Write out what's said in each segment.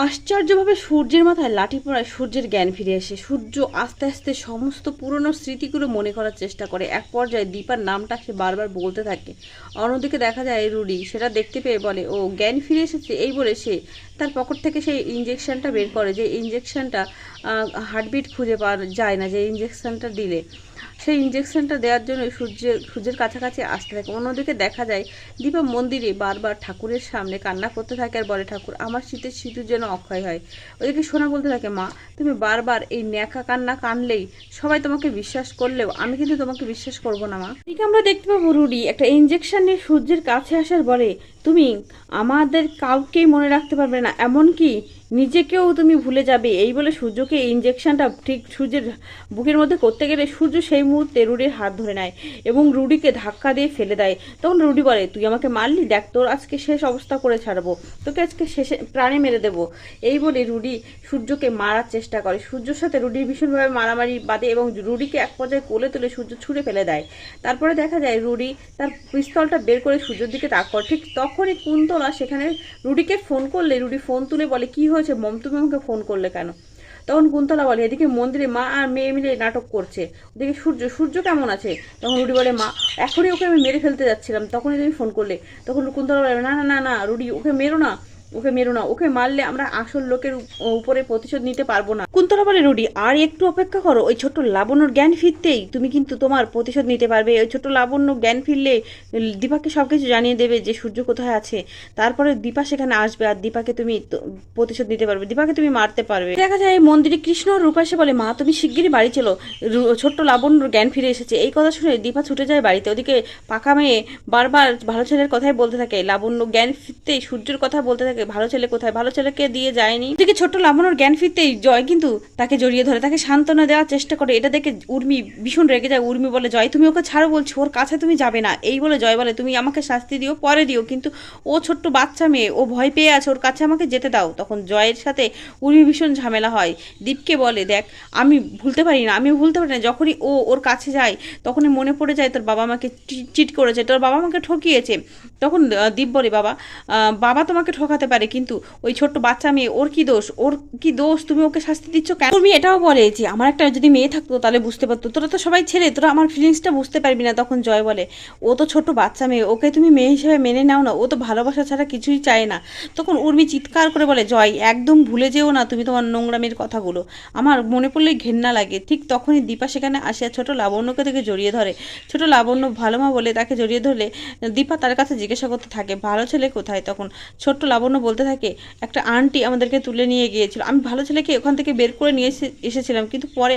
আশ্চর্যভাবে সূর্যের মাথায় লাঠি পড়ায় সূর্যের জ্ঞান ফিরে আসে। সূর্য আস্তে আস্তে সমস্ত পুরনো স্মৃতিগুলো মনে করার চেষ্টা করে। এক পর্যায়ে দীপার নামটা সে বারবার বলতে থাকে। অন্যদিকে দেখা যায় রুডি সেটা দেখতে পেয়ে বলে, ও জ্ঞান ফিরে এসেছে। এই বলে সে তার পকেট থেকে সেই ইঞ্জেকশনটা বের করে, যে ইঞ্জেকশনটা হার্টবিট খুঁজে পাওয়া যায় না, যে ইঞ্জেকশনটা দিলে সেই ইঞ্জেকশনটা দেওয়ার জন্য সূর্যের কাছাকাছি আসতে থাকে। অন্যদিকে দেখা যায় দীপা মন্দিরে বারবার ঠাকুরের সামনে কান্না করতে থাকে আর বলে, ঠাকুর আমার শীতের সিঁদুর যেন অক্ষয় হয়। ওদিকে সোনা বলতে থাকে, মা তুমি বারবার এই ন্যাকা কান্না কানলেই সবাই তোমাকে বিশ্বাস করলেও আমি কিন্তু তোমাকে বিশ্বাস করব না মা। ঠিক আমরা দেখতে পাবো রুডি একটা ইঞ্জেকশন নিয়ে সূর্যের কাছে আসার বলে, তুমি আমাদের কাউকেই মনে রাখতে পারবে না, এমনকি নিজেকেও তুমি ভুলে যাবে। এই বলে সূর্যকে ইঞ্জেকশনটা ঠিক সূর্যের বুকের মধ্যে করতে গেলে সূর্য সেই মুহূর্তে রুডির হাত ধরে নেয় এবং রুডিকে ধাক্কা দিয়ে ফেলে দেয়। তখন রুডি বলে, তুই আমাকে মারলি, দেখ তোর আজকে শেষ অবস্থা করে ছাড়বো, তোকে আজকে শেষে প্রাণে মেরে দেবো। এই বলে রুডি সূর্যকে মারার চেষ্টা করে। সূর্যের সাথে রুডির ভীষণভাবে মারামারি বাঁধে এবং রুডিকে এক পর্যায়ে কোলে তুলে সূর্য ছুঁড়ে ফেলে দেয়। তারপরে দেখা যায় রুডি তার পিস্তলটা বের করে সূর্যের দিকে তাক করে। ঠিক তখনই কুন্তলা সেখানে রুডিকে ফোন করলে রুডি ফোন তুলে বলে, কি হয়েছে মম, তুমি আমাকে ফোন করলে কেন? তখন কুন্তলা বলে, এদিকে মন্দিরে মা আর মেয়ে মিলে নাটক করছে, ওদিকে সূর্য কেমন আছে? তখন রুডি বলে, মা এখনই ওকে আমি মেরে ফেলতে যাচ্ছিলাম, তখনই তুমি ফোন করলে। তখন কুন্তলা বলে, না না না না রুডি, ওকে মেরো না, ওকে মেরো না, ওকে মারলে আমরা আসল লোকের উপরে প্রতিশোধ নিতে পারবো না। কুন্তলা বলে, রুডি আর একটু অপেক্ষা করো, ওই ছোট্ট লাবণ্যর জ্ঞান ফিরতেই তুমি কিন্তু তোমার প্রতিশোধ নিতে পারবে। ওই ছোট্ট লাবণ্য জ্ঞান ফিরলে দীপাকে সবকিছু জানিয়ে দেবে যে সূর্য কোথায় আছে। তারপরে দীপা সেখানে আসবে আর দীপাকে তুমি প্রতিশোধ নিতে পারবে, দীপাকে তুমি মারতে পারবে। দেখা যায় মন্দিরে কৃষ্ণ আর রূপা এসে বলে, মা তুমি শিগগিরই বাড়ি চলো, ছোট্ট লাবণ্যর জ্ঞান ফিরে এসেছে। এই কথা শুনে দীপা ছুটে যায় বাড়িতে। ওদিকে পাকা মেয়ে বারবার ভালো ছেলের কথাই বলতে থাকে। লাবণ্য জ্ঞান ফিরতেই সূর্যের কথা বলতে থাকে, ভালো ছেলে কোথায়, ভালো ছেলেকে দিয়ে যায়নি। এদিকে ছোট্ট লাবণ্যর জ্ঞান ফিরতেই জয় কিন্তু তাকে জড়িয়ে ধরে, তাকে সান্ত্বনা দেওয়ার চেষ্টা করে। এটা দেখে উর্মি ভীষণ রেগে যায়। উর্মি বলে, জয় তুমি ওকে ছাড়ো বলছো, ওর কাছে তুমি যাবে না। এই বলে জয় বলে, তুমি আমাকে শাস্তি দিও, পরে দিও, কিন্তু ও ছোট্ট বাচ্চা মেয়ে, ও ভয় পেয়ে আছে, ওর কাছে আমাকে যেতে দাও। তখন জয়ের সাথে উর্মি ভীষণ ঝামেলা হয়। দীপকে বলে, দেখ আমি ভুলতে পারি না, আমি ভুলতে পারি না, যখনই ও ওর কাছে যায় তখনই মনে পড়ে যায় তোর বাবা আমাকে চিট করেছে, তোর বাবা আমাকে ঠকিয়েছে। তখন দীপ বলে, বাবা বাবা তোমাকে ঠকাতে পারে, কিন্তু ওই ছোট্ট বাচ্চা মেয়ে, ওর কি দোষ, ওর কি দোষ, তুমি ওকে শাস্তি দিচ্ছ কেন? তুমি এটাও বলে যে আমার একটা যদি মেয়ে থাকতো তাহলে বুঝতে পারতো, তোরা তো সবাই ছেলে, তোরা আমার ফিলিংসটা বুঝতে পারবি না। তখন জয় বলে, ও তো ছোট বাচ্চা মেয়ে, ওকে তুমি মেয়ে হিসেবে মেনে নাও না, ও তো ভালোবাসা ছাড়া কিছুই চায় না। তখন উর্মি চিৎকার করে বলে, জয় একদম ভুলে যেও না তুমি তোমার নোংরামের কথাগুলো, আমার মনে পড়লেই ঘেন্না লাগে। ঠিক তখনই দীপা সেখানে আসে ছোট লাবণ্যকে থেকে জড়িয়ে ধরে। ছোট লাবণ্য ভালো মা বলে তাকে জড়িয়ে ধরলে দীপা তার কাছে জিজ্ঞাসা করতে থাকে, ভালো ছেলে কোথায়? তখন ছোট্ট লাবণ্য বলতে থাকে, একটা আন্টি আমাদেরকে তুলে নিয়ে গিয়েছিল, আমি ভালো ছেলেকে ওখান থেকে বের করে নিয়ে এসেছিলাম, কিন্তু পরে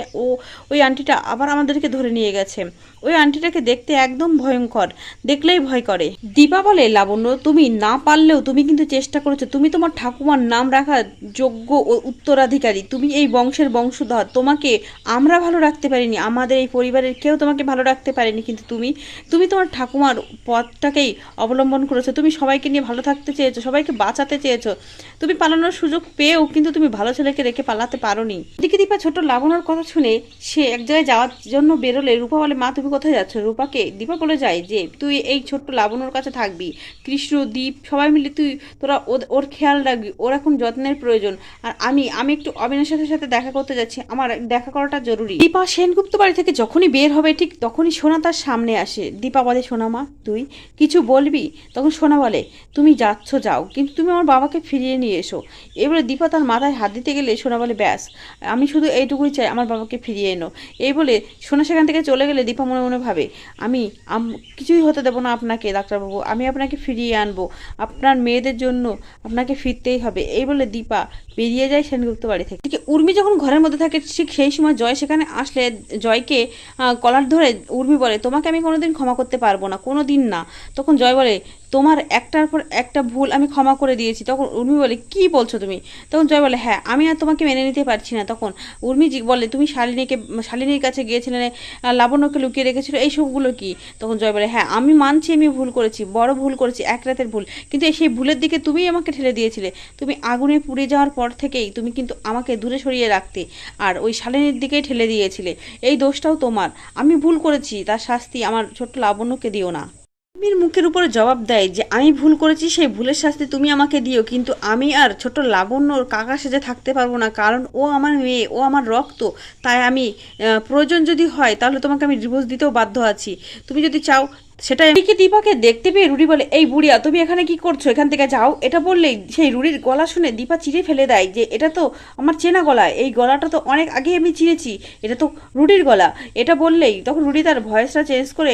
ওই আন্টিটা আবার আমাদেরকে ধরে নিয়ে গেছে। ওই আন্টিটাকে দেখতে একদম ভয়ঙ্কর, দেখলেই ভয় করে। দীপা বলে, লাবণ্য তুমি না পারলেও তুমি কিন্তু চেষ্টা করেছো, তুমি তোমার ঠাকুমার নাম রাখার যোগ্য ও উত্তরাধিকারী, তুমি এই বংশের বংশধর, তোমাকে আমরা ভালো রাখতে পারিনি, আমাদের এই পরিবারের কেউ তোমাকে ভালো রাখতে পারেনি, কিন্তু তুমি তোমার ঠাকুমার পথটাকেই অবলম্বন করেছো, তুমি সবাইকে নিয়ে ভালো থাকতে চেয়েছো, সবাইকে বাঁচাতে চেয়েছো, তুমি পালানোর সুযোগ পেয়েও কিন্তু তুমি ভালো ছেলেকে রেখে পালাতে পারোনি। এদিকে দীপা ছোট লাবণ্যর কথা শুনে সে এক জায়গায় যাওয়ার জন্য বেরোলে রূপা বলে, মা তুমি কোথায় যাচ্ছ? রূপাকে দীপা বলে যায় যে তুই এই ছোট্ট লাবণ্যর কাছে থাকবি, কৃষ্ণ দীপ সবাই মিলে তোরা ওর খেয়াল রাখবি, ওর এখন যত্নের প্রয়োজন, আর আমি একটু অবিনাশের সাথে দেখা করতে যাচ্ছি, আমার দেখা করাটা জরুরি। দীপা সেনগুপ্ত বাড়ি থেকে যখনই বের হবে ঠিক তখনই সোনা তার সামনে আসে। দীপা বলে, সোনা মা তুই কিছু বলবি? তখন সোনা বলে, তুমি যাচ্ছ যাও, কিন্তু তুমি আমার বাবাকে ফিরিয়ে নিয়ে এসো। এবারে দীপা তার মাথায় হাত দিতে গেলে সোনা বলে, ব্যাস আমি শুধু এইটুকুই চাই, আমার বাবাকে ফিরিয়ে এনো। এই বলে সোনা সেখান থেকে চলে গেলে দীপা মনে মনে ভাবে, আমি কিছুই হতে দেবো না আপনাকে ডাক্তারবাবু, আমি আপনাকে ফিরিয়ে আনবো, আপনার মেয়েদের জন্য আপনাকে ফিরতেই হবে। এই বলে দীপা বেরিয়ে যায় সেনগুপ্ত বাড়ি থেকে। ঠিক উর্মি যখন ঘরের মধ্যে থাকে ঠিক সেই সময় জয় সেখানে আসলে জয়কে কলার ধরে উর্মি বলে, তোমাকে আমি কোনোদিন ক্ষমা করতে পারবো না, কোনো দিন না। তখন জয় বলে, তোমার একটার পর একটা ভুল আমি ক্ষমা করে দিয়েছি। তখন উর্মি বলে, কি বলছো তুমি? তখন জয় বলে, হ্যাঁ আমি আর তোমাকে মেনে নিতে পারছি না। তখন উর্মি বলে, তুমি শালিনীর কাছে গিয়েছিলে, লাবণ্যকে লুকিয়ে রেখেছিল, এই সবগুলো কি? তখন জয় বলে, হ্যাঁ আমি মানছি আমি ভুল করেছি, বড় ভুল করেছি, এক রাতের ভুল, কিন্তু সেই ভুলের দিকে তুমিই আমাকে ঠেলে দিয়েছিলে। তুমি আগুনে পুড়ে যাওয়ার পর থেকেই তুমি কিন্তু আমাকে দূরে সরিয়ে রাখতে আর ওই শালিনীর দিকেই ঠেলে দিয়েছিলে, এই দোষটাও তোমার, আমি ভুল করেছি, তার শাস্তি আমার ছোট্ট লাবণ্যকে দিও না। মির মুখের উপরে জবাব দেয় যে আমি ভুল করেছি, সেই ভুলের শাস্তি তুমি আমাকে দিও, কিন্তু আমি আর ছোট লাবণ্যর কাকা সেজে থাকতে পারবো না, কারণ ও আমার মেয়ে, ও আমার রক্ত। তাই আমি প্রয়োজন যদি হয় তাহলে তোমাকে আমি ডিভোর্স দিতেও বাধ্য আছি, তুমি যদি চাও সেটাই। এদিকে দীপাকে দেখতে পেয়ে রুডি বলে, এই বুড়িয়া তুমি এখানে কি করছো, এখান থেকে যাও। এটা বললেই সেই রুডির গলা শুনে দীপা চিড়ে ফেলে দেয় যে এটা তো আমার চেনা গলা, এই গলাটা তো অনেক আগে আমি চিনেছি, এটা তো রুডির গলা। এটা বললেই তখন রুডি তার ভয়েসটা চেঞ্জ করে